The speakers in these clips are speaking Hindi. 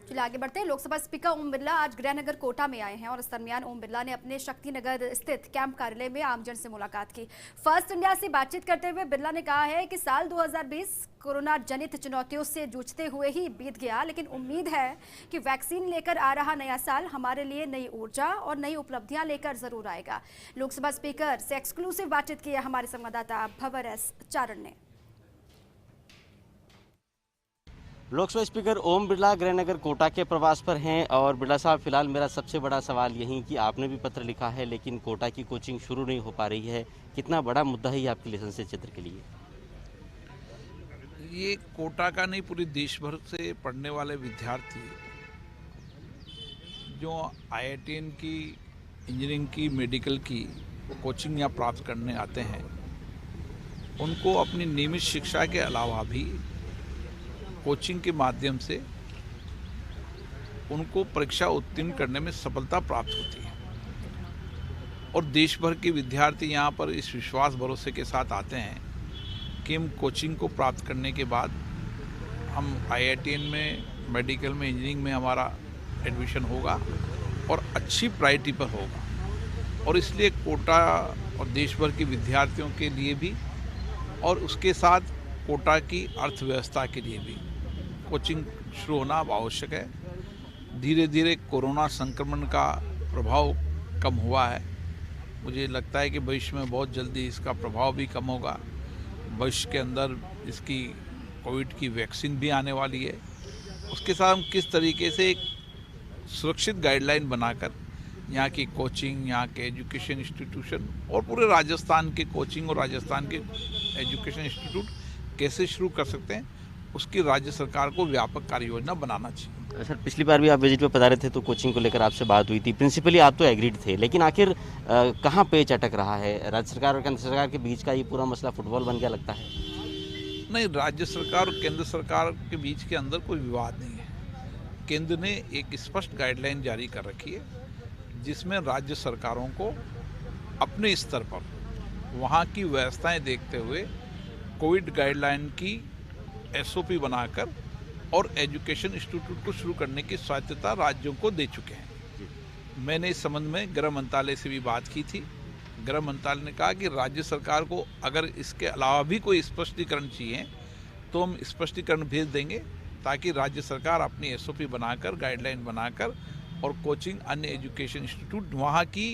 चलिए आगे बढ़ते हैं। लोकसभा स्पीकर ओम बिरला आज गृहनगर कोटा में आए हैं और इस दरमियान ओम बिरला ने अपने शक्तिनगर स्थित कैंप कार्यालय में आमजन से मुलाकात की। फर्स्ट इंडिया से बातचीत करते हुए बिरला ने कहा है कि साल 2020 कोरोना जनित चुनौतियों से जूझते हुए ही बीत गया, लेकिन उम्मीद है कि वैक्सीन लेकर आ रहा नया साल हमारे लिए नई ऊर्जा और नई उपलब्धियां लेकर जरूर आएगा। लोकसभा स्पीकर से एक्सक्लूसिव बातचीत की है हमारे संवाददाता भवर एस चारण ने। लोकसभा स्पीकर ओम बिरला गृहनगर कोटा के प्रवास पर हैं और बिरला साहब, फिलहाल मेरा सबसे बड़ा सवाल यही कि आपने भी पत्र लिखा है लेकिन कोटा की कोचिंग शुरू नहीं हो पा रही है। कितना बड़ा मुद्दा है ये आपके लिए संसदीय क्षेत्र के लिए? ये कोटा का नहीं, पूरे देश भर से पढ़ने वाले विद्यार्थी जो IITN की, इंजीनियरिंग की, मेडिकल की कोचिंग यहाँ प्राप्त करने आते हैं, उनको अपनी नियमित शिक्षा के अलावा भी कोचिंग के माध्यम से उनको परीक्षा उत्तीर्ण करने में सफलता प्राप्त होती है। और देश भर के विद्यार्थी यहाँ पर इस विश्वास भरोसे के साथ आते हैं कि हम कोचिंग को प्राप्त करने के बाद हम IITN में, मेडिकल में, इंजीनियरिंग में हमारा एडमिशन होगा और अच्छी प्रायोरिटी पर होगा। और इसलिए कोटा और देश भर के विद्यार्थियों के लिए भी और उसके साथ कोटा की अर्थव्यवस्था के लिए भी कोचिंग शुरू होना अब आवश्यक है। धीरे धीरे कोरोना संक्रमण का प्रभाव कम हुआ है। मुझे लगता है कि भविष्य में बहुत जल्दी इसका प्रभाव भी कम होगा। भविष्य के अंदर इसकी कोविड की वैक्सीन भी आने वाली है। उसके साथ हम किस तरीके से एक सुरक्षित गाइडलाइन बनाकर यहाँ की कोचिंग, यहाँ के एजुकेशन इंस्टीट्यूशन और पूरे राजस्थान के कोचिंग और राजस्थान के एजुकेशन इंस्टीट्यूट कैसे शुरू कर सकते हैं, उसकी राज्य सरकार को व्यापक कार्य योजना बनाना चाहिए। सर, पिछली बार भी आप विजिट पे पधारे थे तो कोचिंग को लेकर आपसे बात हुई थी। प्रिंसिपली आप तो एग्रीड थे, लेकिन आखिर कहाँ पेच अटक रहा है? राज्य सरकार और केंद्र सरकार के बीच का ये पूरा मसला फुटबॉल बन गया लगता है। नहीं, राज्य सरकार और केंद्र सरकार के बीच के अंदर कोई विवाद नहीं है। केंद्र ने एक स्पष्ट गाइडलाइन जारी कर रखी है जिसमें राज्य सरकारों को अपने स्तर पर वहाँ की व्यवस्थाएं देखते हुए कोविड गाइडलाइन की SOP बनाकर और एजुकेशन इंस्टीट्यूट को शुरू करने की स्वायत्तता राज्यों को दे चुके हैं। मैंने इस संबंध में गृह मंत्रालय से भी बात की थी। गृह मंत्रालय ने कहा कि राज्य सरकार को अगर इसके अलावा भी कोई स्पष्टीकरण चाहिए तो हम स्पष्टीकरण भेज देंगे, ताकि राज्य सरकार अपनी SOP बनाकर, गाइडलाइन बनाकर और कोचिंग, अन्य एजुकेशन इंस्टीट्यूट वहाँ की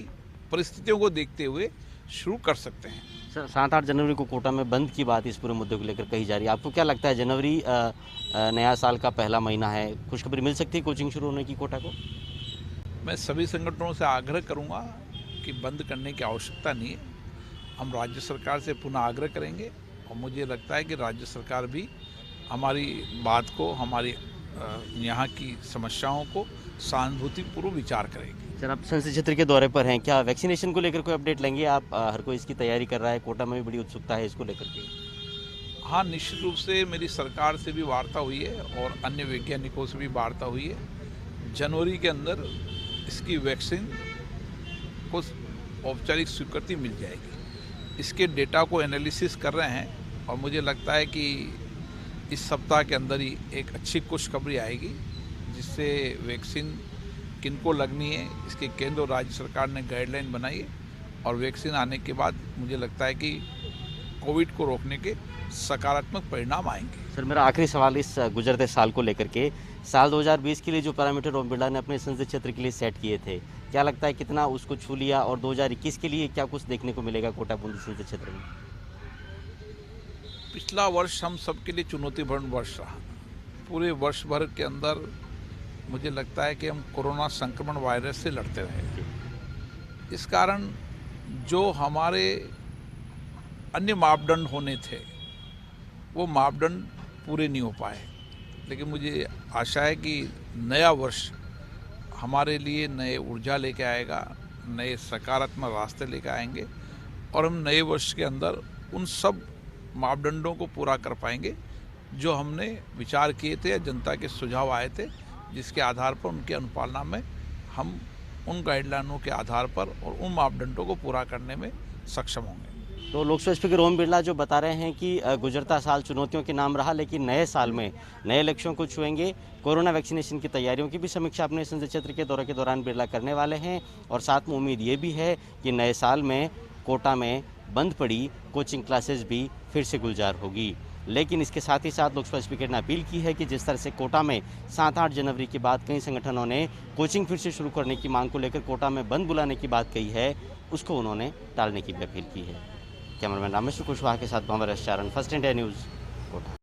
परिस्थितियों को देखते हुए शुरू कर सकते हैं। सर, 7-8 जनवरी को कोटा में बंद की बात इस पूरे मुद्दे को लेकर कही जा रही है। आपको क्या लगता है, जनवरी नया साल का पहला महीना है, खुशखबरी मिल सकती है कोचिंग शुरू होने की कोटा को? मैं सभी संगठनों से आग्रह करूंगा कि बंद करने की आवश्यकता नहीं है। हम राज्य सरकार से पुनः आग्रह करेंगे और मुझे लगता है कि राज्य सरकार भी हमारी बात को, हमारी यहाँ की समस्याओं को सहानुभूतिपूर्वक विचार करेगी। सर, आप संसदीय क्षेत्र के दौरे पर हैं, क्या वैक्सीनेशन को लेकर कोई अपडेट लेंगे आप? हर कोई इसकी तैयारी कर रहा है, कोटा में भी बड़ी उत्सुकता है इसको लेकर के। हाँ, निश्चित रूप से मेरी सरकार से भी वार्ता हुई है और अन्य वैज्ञानिकों से भी वार्ता हुई है। जनवरी के अंदर इसकी वैक्सीन को औपचारिक स्वीकृति मिल जाएगी। इसके डेटा को एनालिसिस कर रहे हैं और मुझे लगता है कि इस सप्ताह के अंदर ही एक अच्छी खुशखबरी आएगी, जिससे वैक्सीन किनको लगनी है, इसके केंद्र और राज्य सरकार ने गाइडलाइन बनाई है और वैक्सीन आने के बाद मुझे लगता है कि कोविड को रोकने के सकारात्मक परिणाम आएंगे। सर, मेरा आखिरी सवाल इस गुजरते साल को लेकर के, साल 2020 के लिए जो पैरामीटर ओम बिरला ने अपने संसदीय क्षेत्र के लिए सेट किए थे, क्या लगता है कितना उसको छू लिया? और 2021 के लिए क्या कुछ देखने को मिलेगा कोटा बूंदी संसदीय क्षेत्र में? पिछला वर्ष हम सबके लिए चुनौतीपूर्ण वर्ष रहा। पूरे वर्ष भर के अंदर मुझे लगता है कि हम कोरोना संक्रमण वायरस से लड़ते रहे। इस कारण जो हमारे अन्य मापदंड होने थे वो मापदंड पूरे नहीं हो पाए, लेकिन मुझे आशा है कि नया वर्ष हमारे लिए नए ऊर्जा लेके आएगा, नए सकारात्मक रास्ते लेके आएंगे और हम नए वर्ष के अंदर उन सब मापदंडों को पूरा कर पाएंगे जो हमने विचार किए थे या जनता के सुझाव आए थे, जिसके आधार पर उनके अनुपालना में हम उन गाइडलाइनों के आधार पर और उन मापदंडों को पूरा करने में सक्षम होंगे। तो लोकसभा स्पीकर ओम बिरला जो बता रहे हैं कि गुजरता साल चुनौतियों के नाम रहा, लेकिन नए साल में नए लक्ष्यों को छुएंगे। कोरोना वैक्सीनेशन की तैयारियों की भी समीक्षा अपने संसदीय क्षेत्र के दौरे के दौरान बिरला करने वाले हैं और साथ में उम्मीद ये भी है कि नए साल में कोटा में बंद पड़ी कोचिंग क्लासेस भी फिर से गुलजार होगी। लेकिन इसके साथ ही साथ लोकसभा स्पीकर ने अपील की है कि जिस तरह से कोटा में 7-8 जनवरी के बाद कई संगठनों ने कोचिंग फिर से शुरू करने की मांग को लेकर कोटा में बंद बुलाने की बात कही है, उसको उन्होंने टालने की भी अपील की है। कैमरामैन रामेश्वर कुशवाहा के साथ भंवर एस चारण, फर्स्ट इंडिया न्यूज़, कोटा।